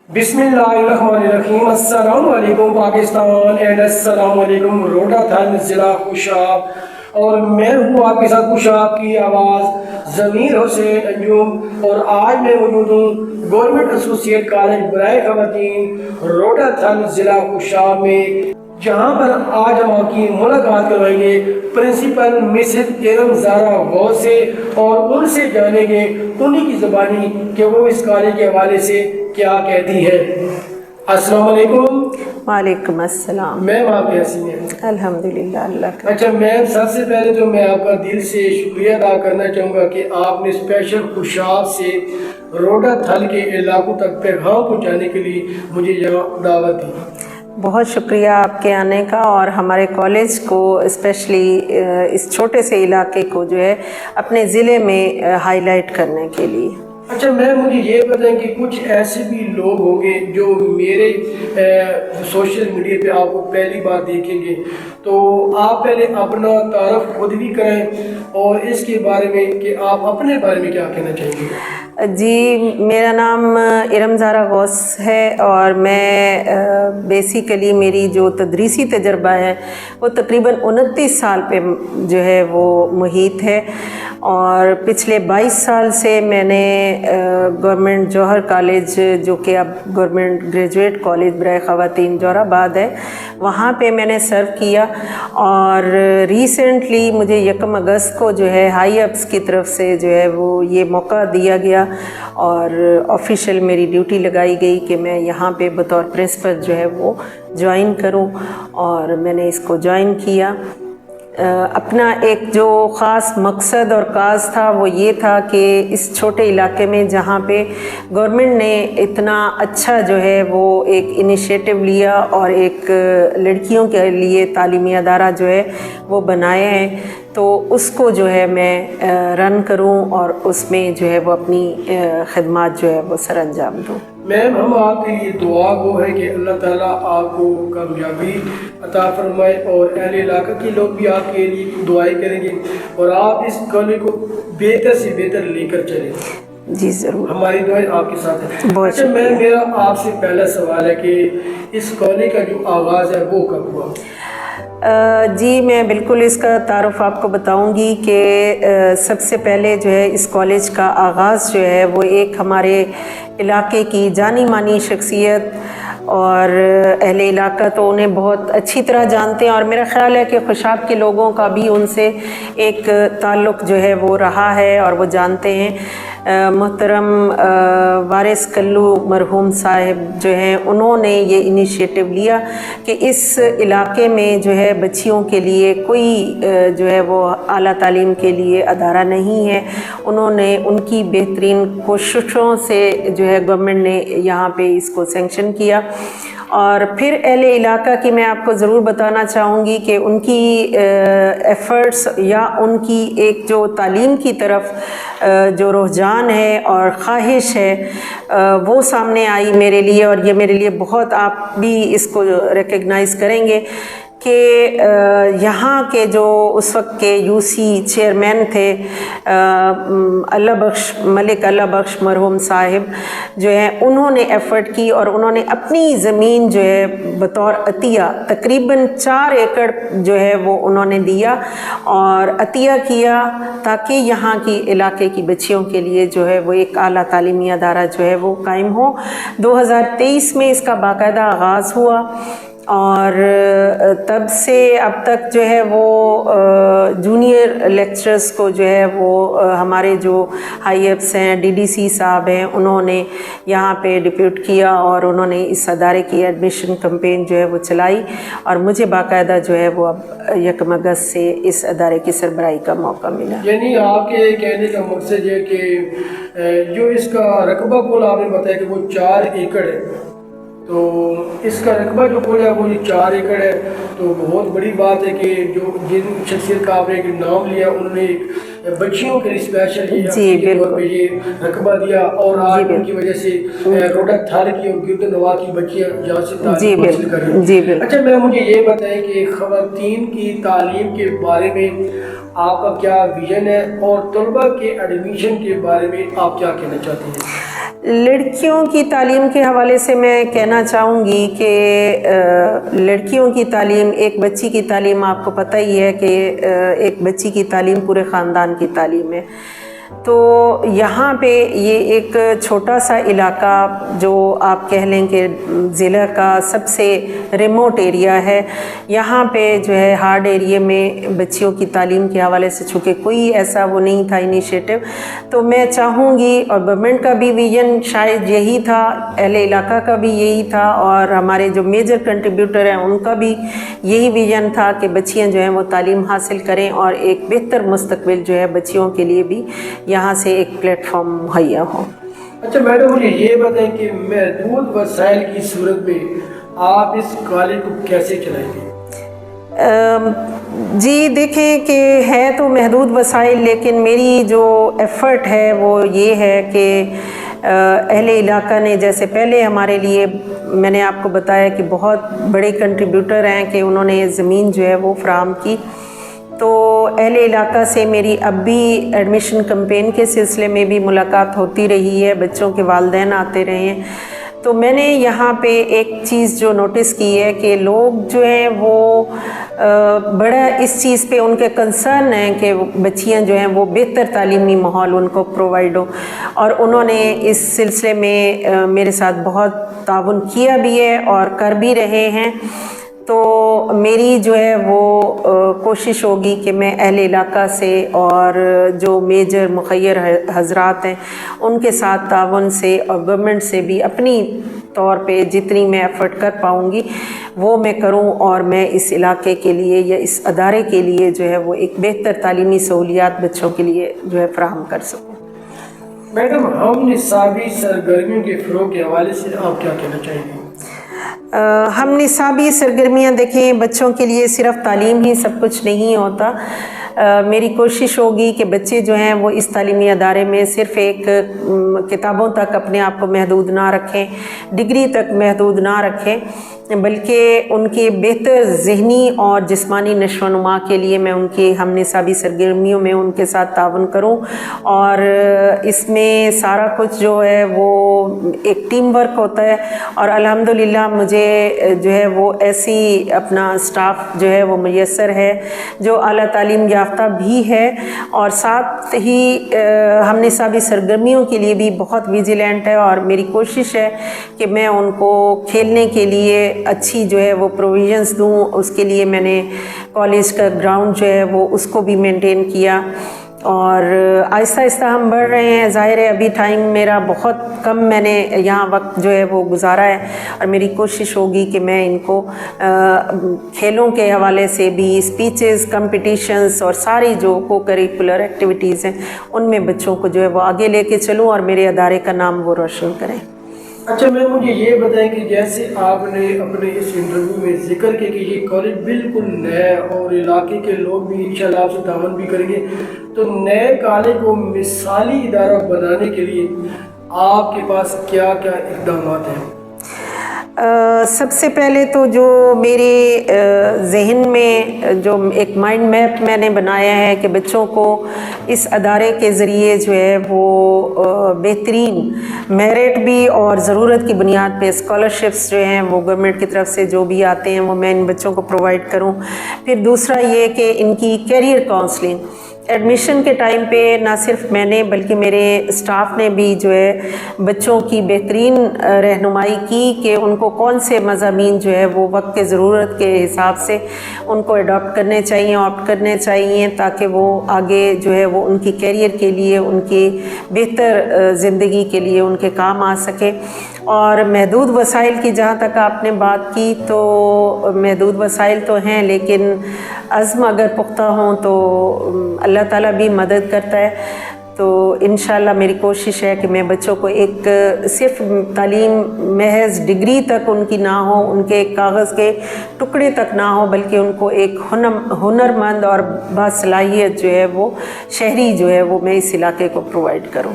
बिस्मिल्लाहिर्रहमानिर्रहीम। अस्सलाम वालेकुम पाकिस्तान एंड अस्सलाम वालेकुम रोडा थान ज़िला खुशाब। और मैं हूँ आपके साथ खुशाब की आवाज़ ज़मीर हुसैन अंजुम। और आज मैं मौजूद हूँ गवर्नमेंट एसोसिएट कॉलेज बराए ख़वातीन रोडा थान ज़िला खुशाब में, जहाँ पर आज हम आपकी मुलाकात करवाएंगे प्रिंसिपल मिसेस इरम ज़ारा गौस से और उनसे जानेंगे उन्हीं की ज़बानी कि वो इस कॉलेज के हवाले से क्या कहती है। अस्सलाम वालेकुम। वालेकुम अस्सलाम। मैम आप कैसी हैं? अल्हम्दुलिल्लाह अल्लाह का। अच्छा मैम, सबसे पहले तो मैं आपका दिल से शुक्रिया अदा करना चाहूँगा कि आपने स्पेशल खुशाब से रोडा थल के इलाकों तक पैगाम पहुँचाने के लिए मुझे यहाँ दावत दी। बहुत शुक्रिया आपके आने का और हमारे कॉलेज को स्पेशली इस छोटे से इलाके को जो है अपने ज़िले में हाईलाइट करने के लिए। अच्छा मैम, मुझे ये बताएं कि कुछ ऐसे भी लोग होंगे जो मेरे सोशल मीडिया पे आपको पहली बार देखेंगे, तो आप पहले अपना तारफ़ खुद भी करें और इसके बारे में कि आप अपने बारे में क्या कहना चाहेंगे। जी, मेरा नाम इरम ज़ारा गौस है और मैं बेसिकली मेरी जो तदरीसी तजर्बा है वो तकरीबन 29 साल पे जो है वो मुहित है। और पिछले 22 साल से मैंने गवर्नमेंट जौहर कॉलेज, जो कि अब गवर्नमेंट ग्रेजुएट कॉलेज बराए ख़वातीन जोराबाद है, वहाँ पे मैंने सर्व किया। और रिसेंटली मुझे 1 अगस्त को जो है हाई अप्स की तरफ से जो है वो ये मौका दिया गया और ऑफिशियल मेरी ड्यूटी लगाई गई कि मैं यहाँ पे बतौर प्रिंसिपल जो है वो ज्वाइन करूँ। और मैंने इसको ज्वाइन किया। अपना एक जो ख़ास मकसद और काज था वो ये था कि इस छोटे इलाके में जहाँ पे गवर्नमेंट ने इतना अच्छा जो है वो एक इनिशिएटिव लिया और एक लड़कियों के लिए तालीमी अदारा जो है वो बनाए हैं, तो उसको जो है मैं रन करूं और उसमें जो है वो अपनी खिदमत जो है वो सर अंजाम दूँ। मैम, हम आपके लिए दुआ गो है कि अल्लाह ताला आपको कामयाबी अता फरमाए और अहले इलाका के लोग भी आपके लिए दुआएं करेंगे और आप इस कॉलेज को बेहतर से बेहतर लेकर चलें। जी ज़रूर, हमारी दुआएं आपके साथ है। बहुत अच्छा मैम, मेरा आपसे पहला सवाल है कि इस कॉलेज का जो आगाज़ है वो कब हुआ? जी, मैं बिल्कुल इसका तारुफ आपको बताऊंगी कि सबसे पहले जो है इस कॉलेज का आगाज़ जो है वो एक हमारे इलाके की जानी मानी शख्सियत और अहले इलाका तो उन्हें बहुत अच्छी तरह जानते हैं और मेरा ख़्याल है कि खुशाब के लोगों का भी उनसे एक ताल्लुक़ जो है वो रहा है और वो जानते हैं। मोहतरम वारिस कल्लू मरहूम साहिब जो हैं, उन्होंने ये इनिशिएटिव लिया कि इस इलाके में जो है बच्चियों के लिए कोई जो है वो आला तालीम के लिए अदारा नहीं है। उन्होंने उनकी बेहतरीन कोशिशों से जो है गवर्नमेंट ने यहाँ पे इसको सैंक्शन किया। और फिर अहले इलाका की मैं आपको ज़रूर बताना चाहूँगी कि उनकी एफ़र्ट्स या उनकी एक जो तालीम की तरफ जो रुझान है और ख्वाहिश है वो सामने आई मेरे लिए। और ये मेरे लिए बहुत, आप भी इसको रिकग्नाइज़ करेंगे कि यहाँ के जो उस वक्त के यूसी चेयरमैन थे मलिक अल्लाह बख्श मरहूम साहिब जो है, उन्होंने एफ़र्ट की और उन्होंने अपनी ज़मीन जो है बतौर अतिया तकरीबन 4 एकड़ जो है वो उन्होंने दिया और अतिया किया ताकि यहाँ की इलाके की बच्चियों के लिए जो है वो एक आला तालीमी अदारा जो है वो कायम हो। 2023 में इसका बाकायदा आगाज़ हुआ और तब से अब तक जो है वो जूनियर लेक्चरर्स को जो है वो हमारे जो हाई अप्स हैं, डीडीसी साहब हैं, उन्होंने यहाँ पे डिप्यूट किया और उन्होंने इस अदारे की एडमिशन कैंपेन जो है वो चलाई और मुझे बाकायदा जो है वो अब 1 अगस्त से इस अदारे की सरबराही का मौका मिला। यानी आपके कहने का मकसद ये कि जो इसका रकबा कुल आपने बताया कि वो 4 एकड़ है, तो इसका रकबा जो कुल है वो 4 एकड़ है, तो बहुत बड़ी बात है कि जो जिन शख्सियत का आपने एक नाम लिया उन्होंने बच्चियों के लिए स्पेशल ये रकबा दिया और आज उनकी वजह से रोडा थाल की और गिरदनवा की बच्चियाँ यहाँ से तालीम हासिल कर रही हैं। अच्छा मैं मुझे ये बताएं कि ख़वातीन की तालीम के बारे में आपका क्या विजन है और तलबा के एडमिशन के बारे में आप क्या कहना चाहते हैं? लड़कियों की तालीम के हवाले से मैं कहना चाहूँगी कि लड़कियों की तालीम, एक बच्ची की तालीम आपको पता ही है कि एक बच्ची की तालीम पूरे ख़ानदान की तालीम है। तो यहाँ पे ये एक छोटा सा इलाका जो आप कह लें कि ज़िला का सबसे रिमोट एरिया है, यहाँ पे जो है हार्ड एरिया में बच्चियों की तालीम के हवाले से चूँकि कोई ऐसा वो नहीं था इनिशिएटिव, तो मैं चाहूँगी, और गवर्नमेंट का भी विजन शायद यही था, अहले इलाका का भी यही था, और हमारे जो मेजर कंट्रीब्यूटर हैं उनका भी यही विजन था कि बच्चियाँ जो हैं वो तालीम हासिल करें और एक बेहतर मुस्तकबिल जो है बच्चियों के लिए भी यहाँ से एक प्लेटफॉर्म मुहैया हो। अच्छा मैडम, मुझे ये बताएं कि महदूद वसाइल की सूरत में आप इस कॉलेज को कैसे चलाएंगे? जी देखें कि है तो महदूद वसाइल, लेकिन मेरी जो एफ़र्ट है वो ये है कि अहले इलाका ने, जैसे पहले हमारे लिए मैंने आपको बताया कि बहुत बड़े कंट्रीब्यूटर हैं कि उन्होंने ज़मीन जो है वो फ़राहम की, तो अहले इलाका से मेरी अब भी एडमिशन कैंपेन के सिलसिले में भी मुलाकात होती रही है, बच्चों के वालिदैन आते रहे हैं। तो मैंने यहाँ पे एक चीज़ जो नोटिस की है कि लोग जो हैं वो बड़ा इस चीज़ पे उनके कंसर्न हैं कि बच्चियाँ जो हैं वो बेहतर तालीमी माहौल उनको प्रोवाइड हो, और उन्होंने इस सिलसिले में मेरे साथ बहुत ताउन किया भी है और कर भी रहे हैं। तो मेरी जो है वो कोशिश होगी कि मैं अहले इलाका से और जो मेजर मुखय्यर हजरात हैं उनके साथ ताउन से और गवर्नमेंट से भी अपनी तौर पे जितनी मैं एफ़र्ट कर पाऊँगी वो मैं करूँ, और मैं इस इलाके के लिए या इस अदारे के लिए जो है वो एक बेहतर तालीमी सहूलियात बच्चों के लिए जो है फ़राहम कर सकूँ। मैडम, हम निसाबी सरगर्मियों के फ़रोग़ के हवाले से आप क्या कहना चाहेंगे? हम निसाबी सरगर्मियाँ देखें, बच्चों के लिए सिर्फ़ तालीम ही सब कुछ नहीं होता। मेरी कोशिश होगी कि बच्चे जो हैं वो इस तालीमी अदारे में सिर्फ़ एक किताबों तक अपने आप को महदूद ना रखें, डिग्री तक महदूद ना रखें, बल्कि उनके बेहतर ज़हनी और जिस्मानी नशोनुमा के लिए मैं उनकी हम निसाबी सरगर्मियों में उनके साथ ताउन करूं, और इसमें सारा कुछ जो है वो एक टीम वर्क होता है, और अल्हम्दुलिल्लाह मुझे जो है वो ऐसी अपना स्टाफ जो है वो मुयस्सर है जो आला तालीम याफ्ता भी है, और साथ ही हम निसाबी सरगर्मियों के लिए भी बहुत विजिलेंट है, और मेरी कोशिश है कि मैं उनको खेलने के लिए अच्छी जो है वो प्रोविज़न्स दूँ। उसके लिए मैंने कॉलेज का ग्राउंड जो है वो उसको भी मेंटेन किया, और आहिस्ता आहिस्ता हम बढ़ रहे हैं। ज़ाहिर है अभी टाइम मेरा बहुत कम, मैंने यहाँ वक्त जो है वो गुजारा है, और मेरी कोशिश होगी कि मैं इनको खेलों के हवाले से भी, स्पीचेस, कंपटीशंस और सारी जो को करिकुलर एक्टिविटीज़ हैं उनमें बच्चों को जो है वो आगे लेके चलूँ और मेरे अदारे का नाम वो रोशन करें। अच्छा मैम, मुझे ये बताएं कि जैसे आपने अपने इस इंटरव्यू में जिक्र किया कि ये कॉलेज बिल्कुल नया है और इलाके के लोग भी इंशाल्लाह आपसे ताउन भी करेंगे, तो नए कॉलेज को मिसाली इदारा बनाने के लिए आपके पास क्या क्या इक़दाम हैं? सबसे पहले तो जो मेरे ज़हन में जो एक माइंड मैप मैंने बनाया है कि बच्चों को इस अदारे के ज़रिए जो है वो बेहतरीन मेरिट भी और ज़रूरत की बुनियाद पे स्कॉलरशिप्स जो हैं वो गवर्नमेंट की तरफ से जो भी आते हैं वो मैं इन बच्चों को प्रोवाइड करूं। फिर दूसरा ये कि इनकी कैरियर काउंसलिंग एडमिशन के टाइम पे ना सिर्फ मैंने बल्कि मेरे स्टाफ ने भी जो है बच्चों की बेहतरीन रहनुमाई की कि उनको कौन से मज़ामीन जो है वो वक्त के ज़रूरत के हिसाब से उनको अडॉप्ट करने चाहिए, ऑप्ट करने चाहिए, ताकि वो आगे जो है वो उनकी कैरियर के लिए, उनकी बेहतर ज़िंदगी के लिए उनके काम आ सके। और महदूद वसाइल की जहाँ तक आपने बात की, तो महदूद वसाइल तो हैं, लेकिन अज़्म अगर पुख्ता हों तो अल्लाह ताला भी मदद करता है। तो इंशाल्लाह मेरी कोशिश है कि मैं बच्चों को एक सिर्फ तालीम महज डिग्री तक उनकी ना हो, उनके कागज़ के टुकड़े तक ना हो, बल्कि उनको एक हुनरमंद और बासलाहियत जो है वो शहरी जो है वो मैं इस इलाके को प्रोवाइड करूँ।